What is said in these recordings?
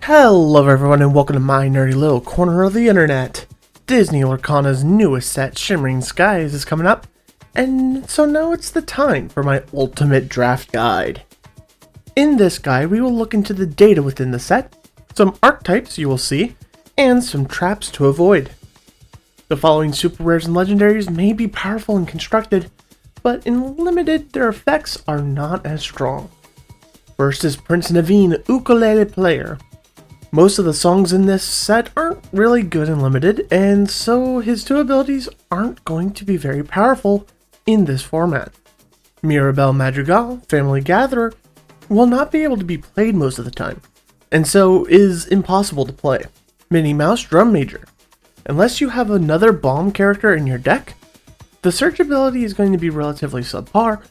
Hello everyone and welcome to my nerdy little corner of the internet. Disney Lorcana's newest set, Shimmering Skies, is coming up, and so now it's the time for my ultimate draft guide. In this guide, we will look into the data within the set, some archetypes you will see, and some traps to avoid. The following super rares and legendaries may be powerful and constructed, but in limited, their effects are not as strong. First is Prince Naveen, Ukulele Player. Most of the songs in this set aren't really good and limited, and so his two abilities aren't going to be very powerful in this format. Mirabelle Madrigal, Family Gatherer, will not be able to be played most of the time, and so is impossible to play. Minnie Mouse, Drum Major. Unless you have another bomb character in your deck, the search ability is going to be relatively subpar,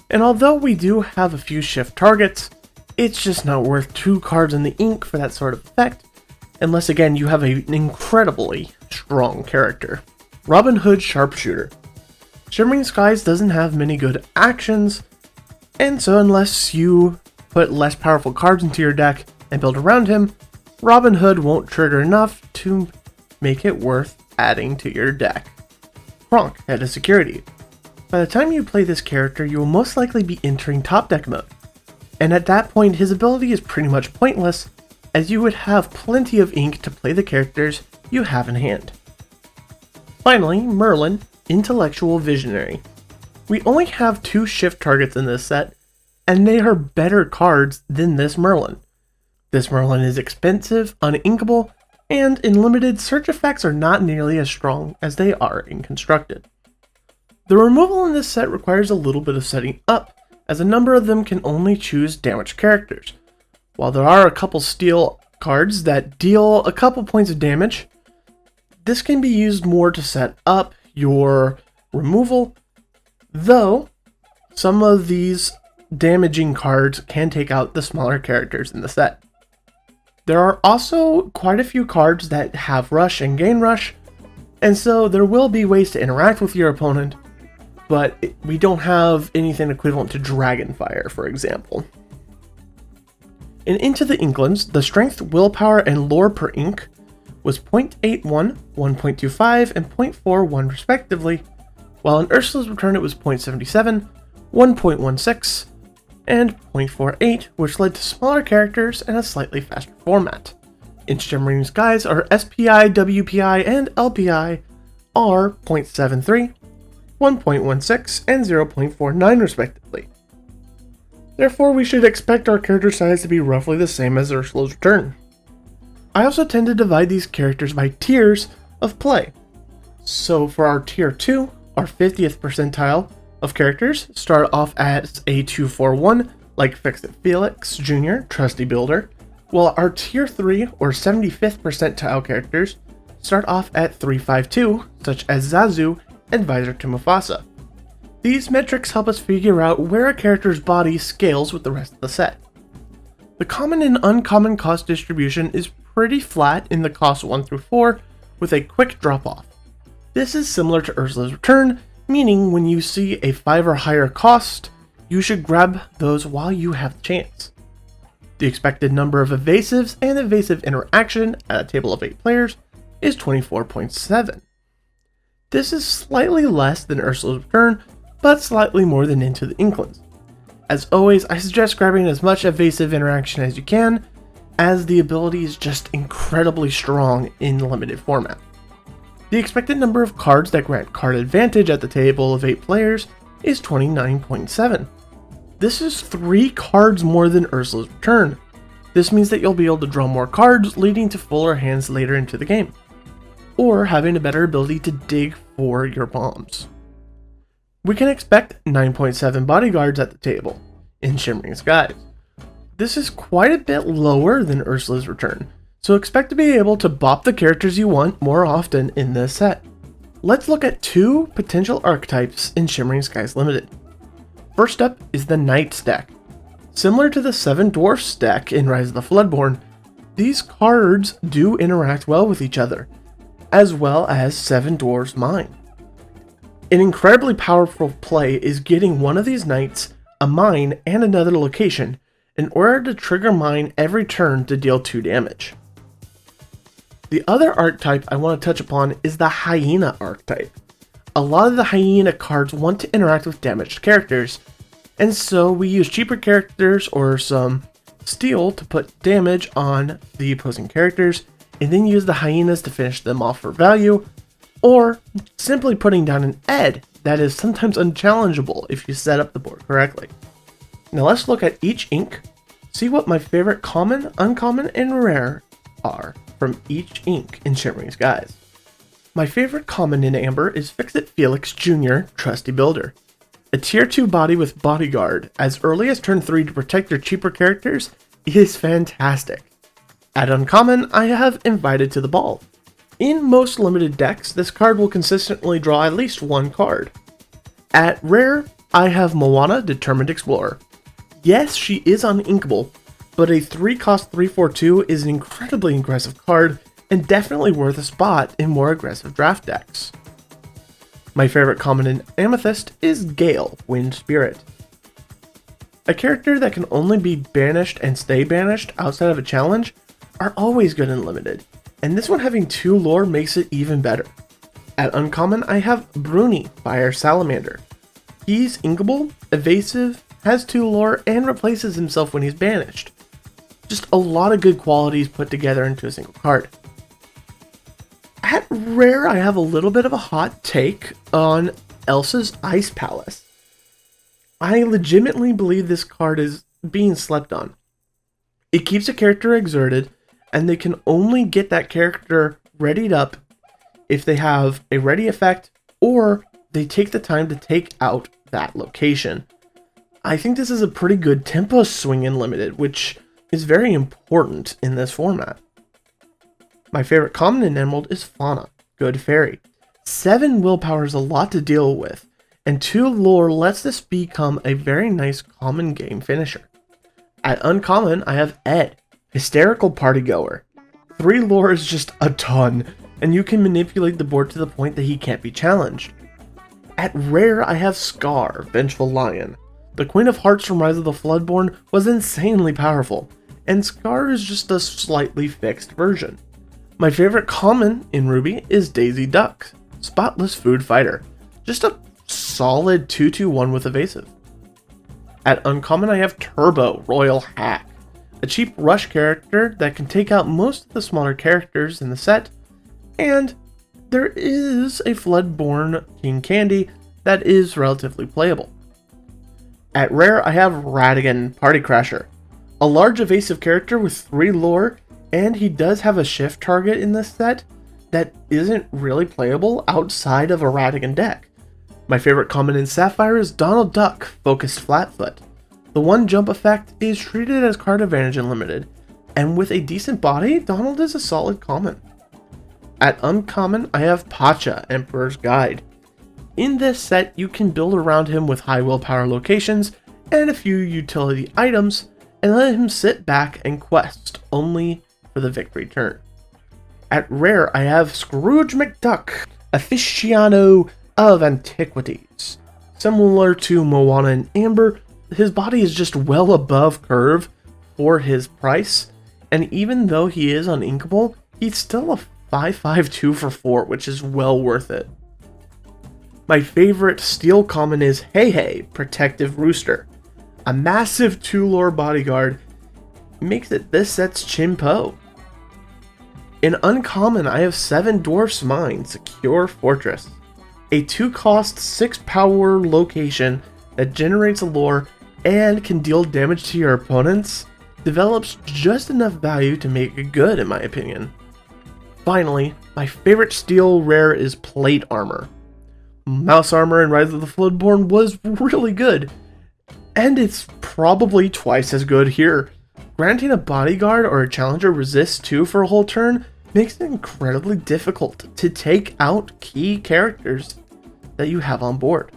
and although we do have a few shift targets, it's just not worth 2 cards in the ink for that sort of effect, unless again you have an incredibly strong character. Robin Hood Sharpshooter. Shimmering Skies doesn't have many good actions, and so unless you put less powerful cards into your deck and build around him, Robin Hood won't trigger enough to make it worth adding to your deck. Kronk, Head of Security. By the time you play this character, you will most likely be entering top deck mode, and at that point his ability is pretty much pointless, as you would have plenty of ink to play the characters you have in hand. Finally, Merlin, Intellectual Visionary. We only have 2 shift targets in this set, and they are better cards than this Merlin. This Merlin is expensive, uninkable, and in limited, search effects are not nearly as strong as they are in constructed. The removal in this set requires a little bit of setting up, as a number of them can only choose damaged characters. While there are a couple steel cards that deal a couple points of damage, this can be used more to set up your removal, though some of these damaging cards can take out the smaller characters in the set. There are also quite a few cards that have rush and gain rush, and so there will be ways to interact with your opponent, but we don't have anything equivalent to Dragonfire, for example. In Into the Inklands, the strength, willpower, and lore per ink was 0.81, 1.25, and 0.41 respectively, while in Ursula's Return it was 0.77, 1.16, and 0.48, which led to smaller characters and a slightly faster format. In Shimmering Skies, our SPI, WPI, and LPI are 0.73, 1.16, and 0.49 respectively. Therefore, we should expect our character size to be roughly the same as Ursula's Return. I also tend to divide these characters by tiers of play. So for our tier 2, our 50th percentile of characters start off as a 241, like Fix-It Felix Jr., Trusty Builder, while our tier 3 or 75th percentile characters start off at 352, such as Zazu, Advisor to Mufasa. These metrics help us figure out where a character's body scales with the rest of the set. The common and uncommon cost distribution is pretty flat in the costs 1 through 4, with a quick drop off. This is similar to Ursula's Return, meaning when you see a 5 or higher cost, you should grab those while you have the chance. The expected number of evasives and evasive interaction at a table of 8 players is 24.7. This is slightly less than Ursula's Return, but slightly more than Into the Inklands. As always, I suggest grabbing as much evasive interaction as you can, as the ability is just incredibly strong in limited format. The expected number of cards that grant card advantage at the table of 8 players is 29.7. This is 3 cards more than Ursula's Return. This means that you'll be able to draw more cards, leading to fuller hands later into the game, or having a better ability to dig for your bombs. We can expect 9.7 bodyguards at the table in Shimmering Skies. This is quite a bit lower than Ursula's Return, so expect to be able to bop the characters you want more often in this set. Let's look at 2 potential archetypes in Shimmering Skies Limited. First up is the Knights deck. Similar to the 7 Dwarfs deck in Rise of the Floodborn, these cards do interact well with each other, as well as 7 Dwarves Mine. An incredibly powerful play is getting one of these knights, a mine, and another location, in order to trigger mine every turn to deal 2 damage. The other archetype I want to touch upon is the Hyena archetype. A lot of the Hyena cards want to interact with damaged characters, and so we use cheaper characters or some steel to put damage on the opposing characters, and then use the Hyenas to finish them off for value, or simply putting down an Ed that is sometimes unchallengeable if you set up the board correctly. Now let's look at each ink, see what my favorite common, uncommon, and rare are from each ink in Shimmering Skies. My favorite common in Amber is Fix-It Felix Jr. Trusty Builder. A tier 2 body with bodyguard as early as turn 3 to protect your cheaper characters is fantastic. At uncommon, I have Invited to the Ball. In most limited decks, this card will consistently draw at least 1 card. At rare, I have Moana Determined Explorer. Yes, she is uninkable, but a 3-cost 3/4/2 is an incredibly aggressive card and definitely worth a spot in more aggressive draft decks. My favorite common in Amethyst is Gale, Wind Spirit. A character that can only be banished and stay banished outside of a challenge are always good and limited, and this one having 2 lore makes it even better. At uncommon, I have Bruni, Fire Salamander. He's inkable, evasive, has 2 lore, and replaces himself when he's banished. Just a lot of good qualities put together into a single card. At rare, I have a little bit of a hot take on Elsa's Ice Palace. I legitimately believe this card is being slept on. It keeps a character exerted, and they can only get that character readied up if they have a ready effect or they take the time to take out that location. I think this is a pretty good tempo swing in limited, which is very important in this format. My favorite common in Emerald is Fauna, Good Fairy. 7 willpower is a lot to deal with, and 2 lore lets this become a very nice common game finisher. At uncommon, I have Ed, Hysterical Party Goer. 3 lore is just a ton, and you can manipulate the board to the point that he can't be challenged. At rare, I have Scar, Vengeful Lion. The Queen of Hearts from Rise of the Floodborn was insanely powerful, and Scar is just a slightly fixed version. My favorite common in Ruby is Daisy Duck, Spotless Food Fighter. Just a solid 2/2/1 with evasive. At uncommon, I have Turbo, Royal Hack. A cheap rush character that can take out most of the smaller characters in the set, and there is a Floodborn King Candy that is relatively playable. At rare, I have Radigan, Party Crasher. A large evasive character with 3 lore, and he does have a shift target in this set that isn't really playable outside of a Radigan deck. My favorite common in Sapphire is Donald Duck, Focused Flatfoot. The 1 jump effect is treated as card advantage in limited, and with a decent body, Donald is a solid common. At uncommon, I have Pacha, Emperor's Guide. In this set, you can build around him with high willpower locations and a few utility items, and let him sit back and quest only for the victory turn. At rare, I have Scrooge McDuck, Aficionado of Antiquities. Similar to Moana and Amber, his body is just well above curve for his price, and even though he is uninkable, he's still a 5/5/2 for 4, which is well worth it. My favorite steel common is Hey Hey, Protective Rooster. A massive 2 lore bodyguard makes it this set's Chimpo. In uncommon, I have 7 Dwarf's Mine, Secure Fortress. A 2-cost 6 power location that generates a lore and can deal damage to your opponents develops just enough value to make it good in my opinion. Finally, my favorite steel rare is Plate Armor. Mouse Armor in Rise of the Floodborn was really good, and it's probably twice as good here. Granting a bodyguard or a challenger resist 2 for a whole turn makes it incredibly difficult to take out key characters that you have on board.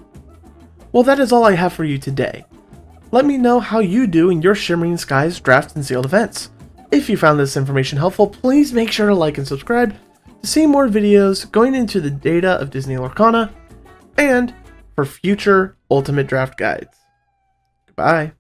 Well, that is all I have for you today. Let me know how you do in your Shimmering Skies drafts and sealed events. If you found this information helpful, please make sure to like and subscribe to see more videos going into the data of Disney Lorcana and for future Ultimate Draft guides. Goodbye.